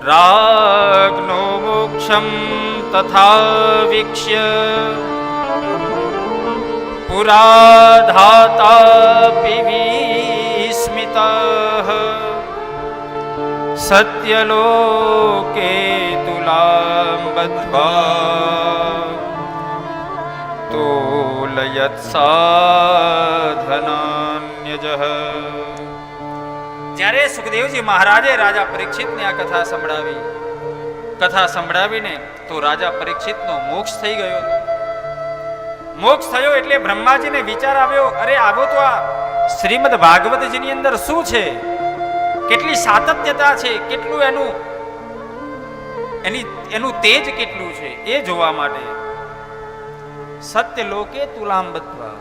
રાગનો મોક્ષમ તથા વીક્ષ્ય પુરાધાતાપિ વિસ્મિતઃ સત્યલોકે તુલાં બદ્ધ્વા તોલયત સાધનાન્યજઃ. જ્યારે સુખદેવજી મહારાજે રાજા પરીક્ષિતને આ કથા સંભળાવીને તો રાજા પરીક્ષિતનો મોક્ષ થઈ ગયો. મોક્ષ થયો એટલે બ્રહ્માજીને વિચાર આવ્યો, અરે આવો તો આ શ્રીમદ ભાગવતજીની અંદર શું છે, કેટલી સાતત્યતા છે, કેટલું એનું તેજ કેટલું છે એ જોવા માટે સત્ય લોકે તુલામ બદ્ધ્વા,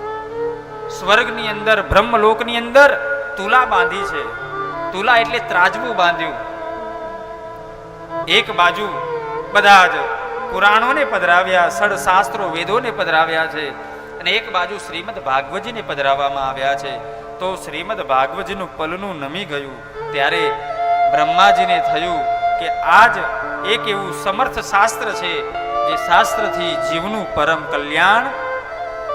સ્વર્ગની અંદર બ્રહ્મલોકની અંદર તુલા બાંધી છે. તુલા એટલે ત્રાજવું બાંધ્યું. એક બાજુ બધા જ પુરાણોને પધરાવ્યા, ષડશાસ્ત્રો વેદોને પધરાવ્યા છે, અને એક બાજુ શ્રીમદ ભાગવતજીને પધરાવવામાં આવ્યા છે. તો શ્રીમદ ભાગવતજીનું પલનું નમી ગયું ત્યારે બ્રહ્માજીને થયું કે આજ એક એવું સમર્થ શાસ્ત્ર છે જે શાસ્ત્રથી જીવનું પરમ કલ્યાણ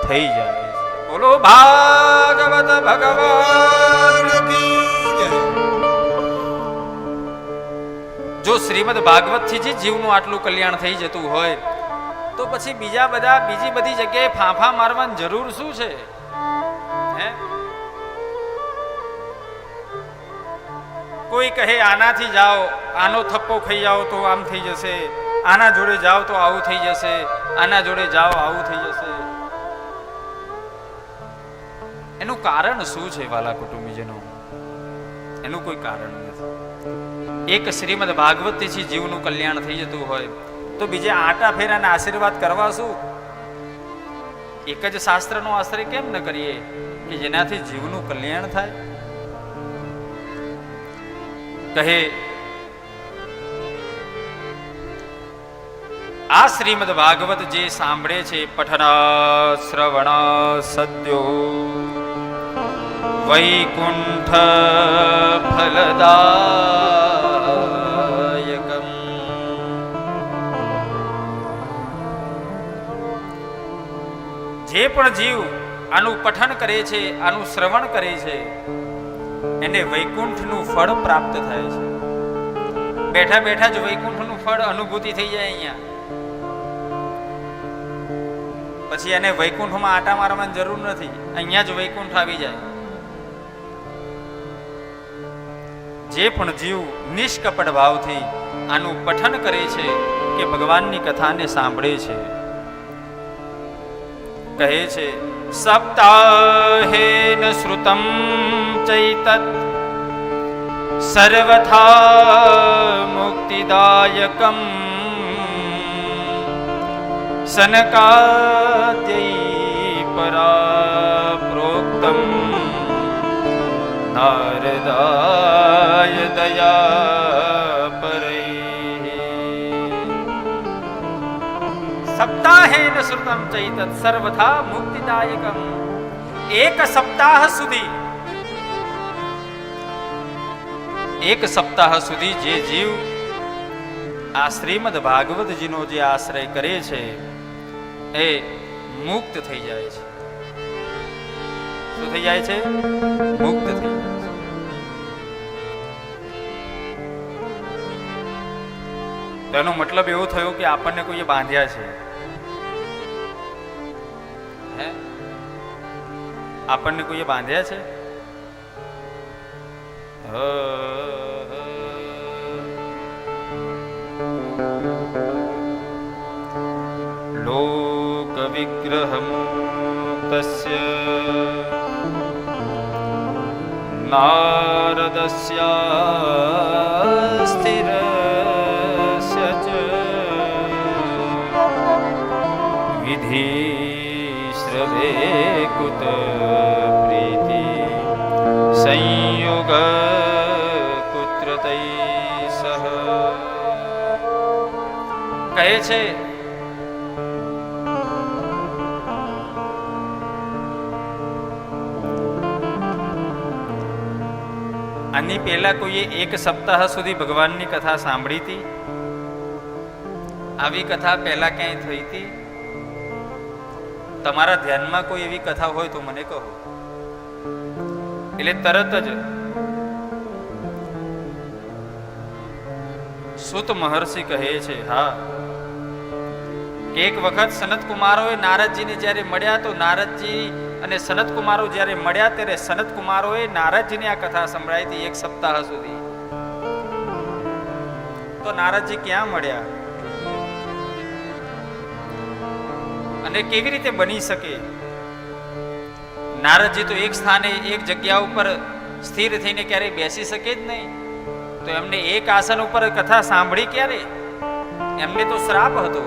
થઈ જાય છે. બોલો ભાગવત ભગવાન કી જય. જો શ્રીમદ ભાગવતથી જ જીવનું આટલું કલ્યાણ થઈ જતું હોય તો પછી બીજી બધી જગ્યાએ ફાંફા મારવાની જરૂર શું છે? હે, કોઈ કહે આનાથી જાઓ, આનો થપ્પો ખાઈ જાઓ તો આમ થઈ જશે, આના જોડે જાઓ તો આવું થઈ જશે, આના જોડે જાઓ આવું થઈ જશે. એનું કારણ શું છે વાલા કુટુંબીજનો? એનું કોઈ કારણ નથી. એક શ્રીમદ ભાગવતથી જીવનું કલ્યાણ થઈ જતું હોય તો બીજે આટા ફેરાના આશીર્વાદ કરવા શું? એક જ શાસ્ત્રનો આશ્રય કેમ ન કરીએ કે જેનાથી જીવનું કલ્યાણ થાય? કહે આ શ્રીમદ ભાગવત જે સાંભળે છે, પઠના શ્રવણ સદ્યો વૈકુંઠ ફલદાયકમ. જે પણ જીવ આનું પઠન કરે છે, આનું શ્રવણ કરે છે, એને વૈકુંઠનું ફળ પ્રાપ્ત થાય છે. બેઠા બેઠા જ વૈકુંઠનું ફળ અનુભૂતિ થઈ જાય અહીંયા. પછી એને વૈકુંઠમાં આટા મારવાની જરૂર નથી, અહીંયા જ વૈકુંઠ આવી જાય. જે પણ જીવ નિષ્કપટ ભાવથી આનું પઠન કરે છે કે ભગવાનની કથાને સાંભળે છે, કહે છે સપ્તાહેન શ્રુતમ ચૈતત સર્વથા મુક્તિદાયકમ સનકાદ્યૈ પરા પ્રોક્તમ નારદાય દયા પરૈ. સપ્તાહેન શ્રુતમ ચૈતત સર્વથા મુક્તિદાયકમ. એક સપ્તાહ સુધી જે જીવ આ શ્રીમદ ભાગવતજીનો જે આશ્રય કરે છે એ મુક્ત થઈ જાય છે. શું થઈ જાય છે? મુક્ત થઈ જાય છે. તેનો મતલબ એવો થયો કે આપણને કોઈએ બાંધ્યા છે. હે, આપણને કોઈએ બાંધ્યા છે? લોક વિગ્રહ મુક્તસ્ય નારદસ્ય સ્થિરસ્ય ચ વિધિ શ્રવે કુત પ્રીતિ સંયોગ કુત્રતૈ સહ. કહે છે આની પહેલા કોઈએ એક સપ્તાહ સુધી ભગવાનની કથા સાંભળી હતી? આવી કથા પહેલા ક્યાંય થઈ હતી? તમારા ધ્યાનમાં કોઈ એવી કથા હોય તો મને કહો. એટલે તરત જ સૂત મહર્ષિ કહે છે, હા, એક વખત સનત કુમારોએ નારદજીને જ્યારે મળ્યા તો નારદજી અને સનત કુમારો જ્યારે મળ્યા ત્યારે સનત કુમારોએ નારદજીને આ કથા સંભળાવી હતી 1 સપ્તાહ સુધી. તો નારદજી ક્યાં મળ્યા અને કેવી રીતે બની શકે? નારદજી તો એક સ્થાને એક જગ્યા ઉપર સ્થિર થઈને ક્યારેય બેસી શકે જ નહીં. તો એમને એક આસન ઉપર કથા સાંભળી ક્યારે? એમને તો શ્રાપ હતો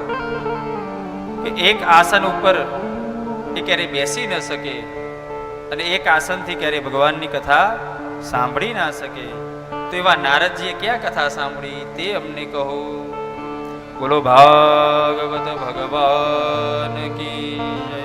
કે એક આસન ઉપર એ ક્યારેય બેસી ન શકે અને એક આસનથી ક્યારેય ભગવાનની કથા સાંભળી ના શકે. તો એવા નારદજીએ ક્યાં કથા સાંભળી તે અમને કહો. બોલો ભાગવત ભગવાન કી જય.